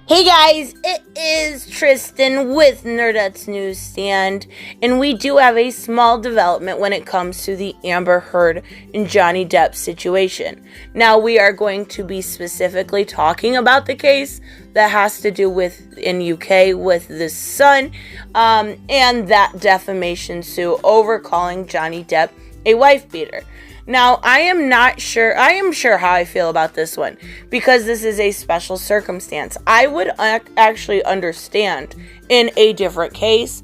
Hey guys, it is Tristan with Nerdette's NewsStand, and we do have a small development when it comes to the Amber Heard and Johnny Depp situation. Now, we are going to be specifically talking about the case that has to do with, in UK, with the Sun, and that defamation suit over calling Johnny Depp a wife beater. Now, I am sure how I feel about this one, because this is a special circumstance. I would actually understand in a different case,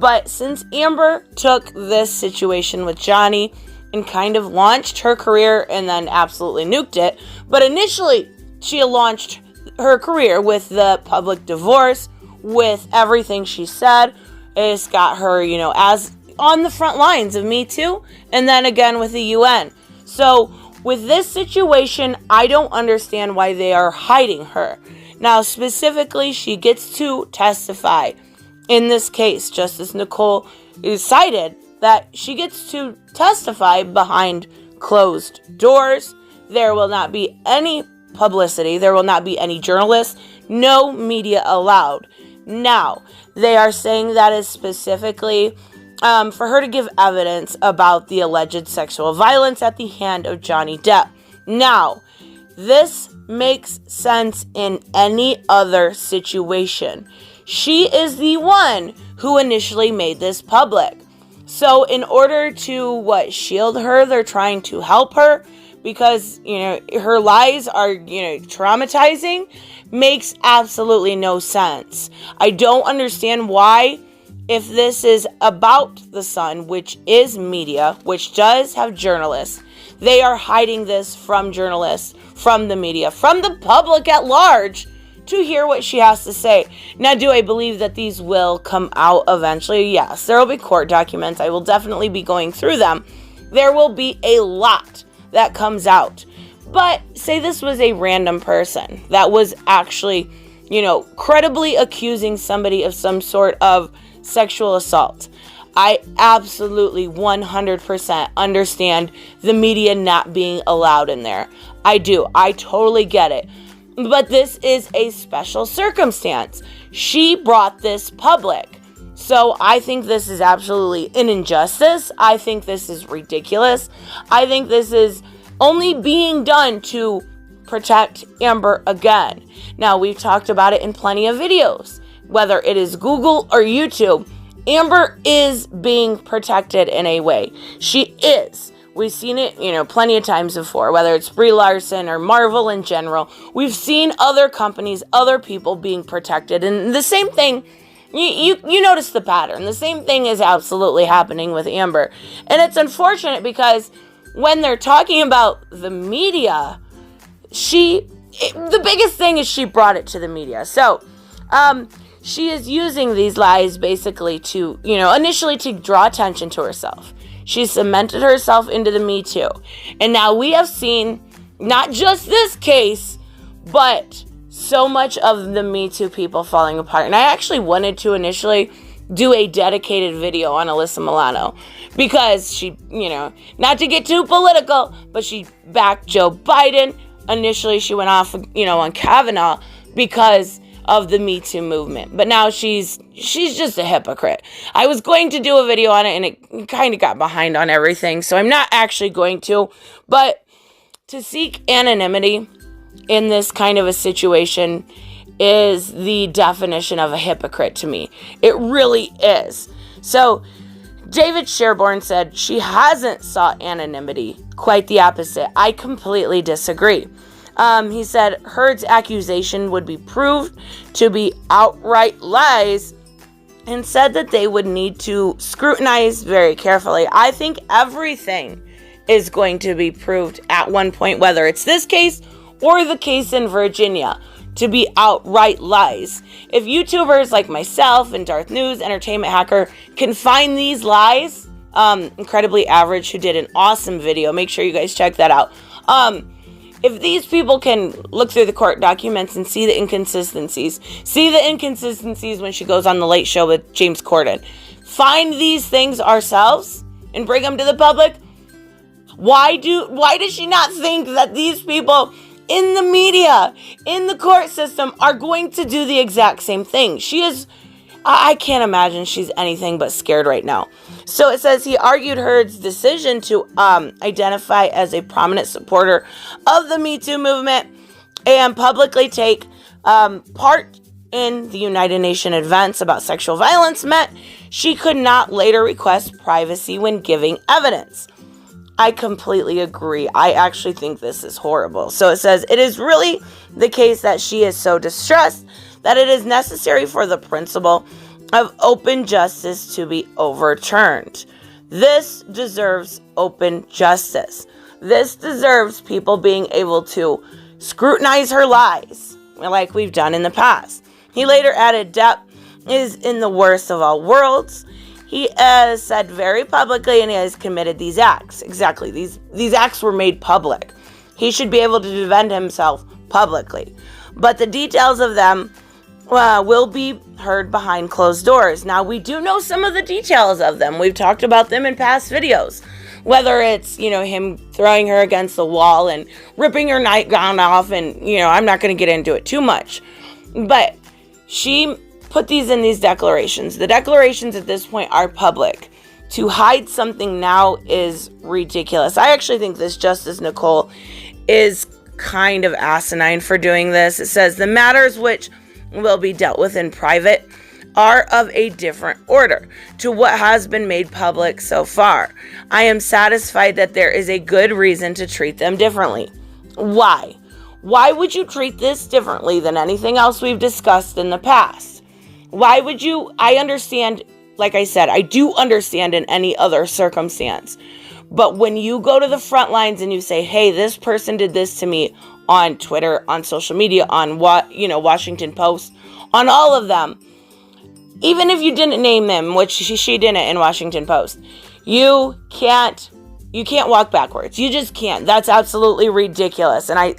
but since Amber took this situation with Johnny and kind of launched her career and then absolutely nuked it, but initially she launched her career with the public divorce, with everything she said. It's got her, as on the front lines of Me Too, and then again with the UN. So with this situation, I don't understand why they are hiding her. Now, specifically, she gets to testify. In this case, Justice Nicole decided that she gets to testify behind closed doors. There will not be any publicity. There will not be any journalists. No media allowed. Now, they are saying that is specifically for her to give evidence about the alleged sexual violence at the hand of Johnny Depp. Now, this makes sense in any other situation. She is the one who initially made this public. So in order to, shield her, they're trying to help her because, her lies are, traumatizing, makes absolutely no sense. I don't understand why. If this is about the Sun, which is media, which does have journalists, they are hiding this from journalists, from the media, from the public at large, to hear what she has to say. Now, do I believe that these will come out eventually? Yes, there will be court documents. I will definitely be going through them. There will be a lot that comes out. But say this was a random person that was actually, credibly accusing somebody of some sort of sexual assault. I absolutely 100% understand the media not being allowed in there. I do. I totally get it. But this is a special circumstance. She brought this public. So I think this is absolutely an injustice. I think this is ridiculous. I think this is only being done to protect Amber again. Now, we've talked about it in plenty of videos. Whether it is Google or YouTube, Amber is being protected in a way. She is. We've seen it, plenty of times before, whether it's Brie Larson or Marvel in general. We've seen other companies, other people being protected. And the same thing, you notice the pattern. The same thing is absolutely happening with Amber. And it's unfortunate because when they're talking about the media, the biggest thing is she brought it to the media. So, she is using these lies basically to, initially to draw attention to herself. She cemented herself into the Me Too. And now we have seen not just this case, but so much of the Me Too people falling apart. And I actually wanted to initially do a dedicated video on Alyssa Milano because she, not to get too political, but she backed Joe Biden. Initially, she went off, on Kavanaugh because of the Me Too movement. But now she's just a hypocrite. I was going to do a video on it and it kind of got behind on everything. So I'm not actually going to. But to seek anonymity in this kind of a situation is the definition of a hypocrite to me. It really is. So David Sherborne said she hasn't sought anonymity. Quite the opposite. I completely disagree. He said Heard's accusation would be proved to be outright lies and said that they would need to scrutinize very carefully. I think everything is going to be proved at one point, whether it's this case or the case in Virginia, to be outright lies. If YouTubers like myself and Darth News, Entertainment Hacker, can find these lies, Incredibly Average, who did an awesome video, make sure you guys check that out. If these people can look through the court documents and see the inconsistencies when she goes on the Late Show with James Corden, find these things ourselves and bring them to the public, why does she not think that these people in the media, in the court system, are going to do the exact same thing. I can't imagine she's anything but scared right now. So it says he argued Heard's decision to identify as a prominent supporter of the Me Too movement and publicly take part in the United Nations events about sexual violence meant she could not later request privacy when giving evidence. I completely agree. I actually think this is horrible. So it says, it is really the case that she is so distressed that it is necessary for the principle of open justice to be overturned. This deserves open justice. This deserves people being able to scrutinize her lies, like we've done in the past. He later added, Depp is in the worst of all worlds. He has said very publicly, and he has committed these acts. Exactly. These acts were made public. He should be able to defend himself publicly. But the details of them will be heard behind closed doors. Now, we do know some of the details of them. We've talked about them in past videos. Whether it's, him throwing her against the wall and ripping her nightgown off, and, I'm not going to get into it too much. But she put these in these declarations. The declarations at this point are public. To hide something now is ridiculous. I actually think this Justice Nicole is kind of asinine for doing this. It says the matters which will be dealt with in private are of a different order to what has been made public so far. I am satisfied that there is a good reason to treat them differently. Why? Why would you treat this differently than anything else we've discussed in the past? Why would you? I understand, like I said, I do understand in any other circumstance. But when you go to the front lines and you say, hey, this person did this to me on Twitter, on social media, on Washington Post, on all of them, even if you didn't name them, which she didn't in Washington Post, you can't walk backwards. You just can't. That's absolutely ridiculous. And I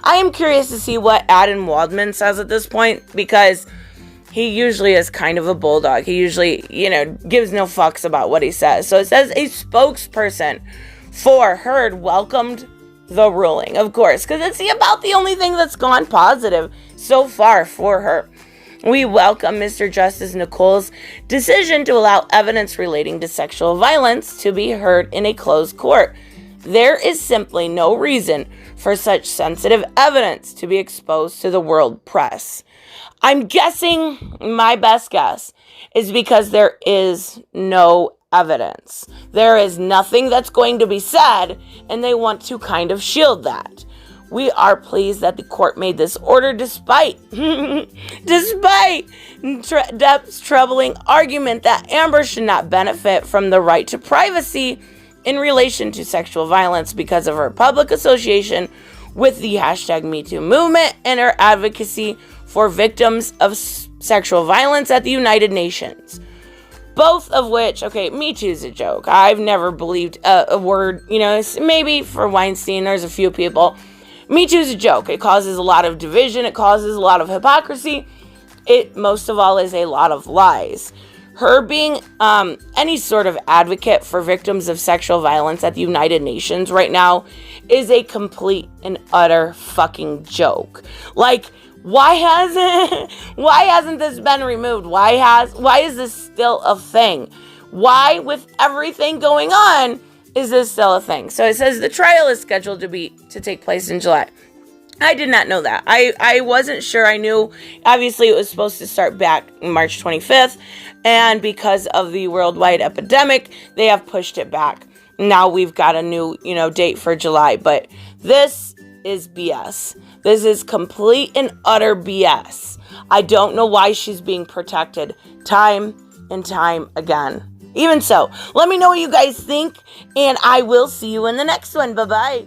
am curious to see what Adam Waldman says at this point, because he usually is kind of a bulldog. He usually, gives no fucks about what he says. So it says a spokesperson for Heard welcomed the ruling, of course, because it's about the only thing that's gone positive so far for her. We welcome Mr. Justice Nicole's decision to allow evidence relating to sexual violence to be heard in a closed court. There is simply no reason for such sensitive evidence to be exposed to the world press. I'm guessing, my best guess, is because there is no evidence. There is nothing that's going to be said, and they want to kind of shield that. We are pleased that the court made this order despite Depp's troubling argument that Amber should not benefit from the right to privacy in relation to sexual violence because of her public association with the #MeToo movement and her advocacy for victims of sexual violence at the United Nations. Both of which, Me Too's a joke. I've never believed a word, maybe for Weinstein, there's a few people. Me Too's a joke. It causes a lot of division. It causes a lot of hypocrisy. It, most of all, is a lot of lies. Her being any sort of advocate for victims of sexual violence at the United Nations right now is a complete and utter fucking joke. Like, why hasn't this been removed? Why is this still a thing? Why, with everything going on, is this still a thing? So it says the trial is scheduled to take place in July. I did not know that. I wasn't sure. I knew, obviously, it was supposed to start back March 25th. And because of the worldwide epidemic, they have pushed it back. Now we've got a new, date for July. But this is BS. This is complete and utter BS. I don't know why she's being protected time and time again. Even so, let me know what you guys think, and I will see you in the next one. Bye-bye.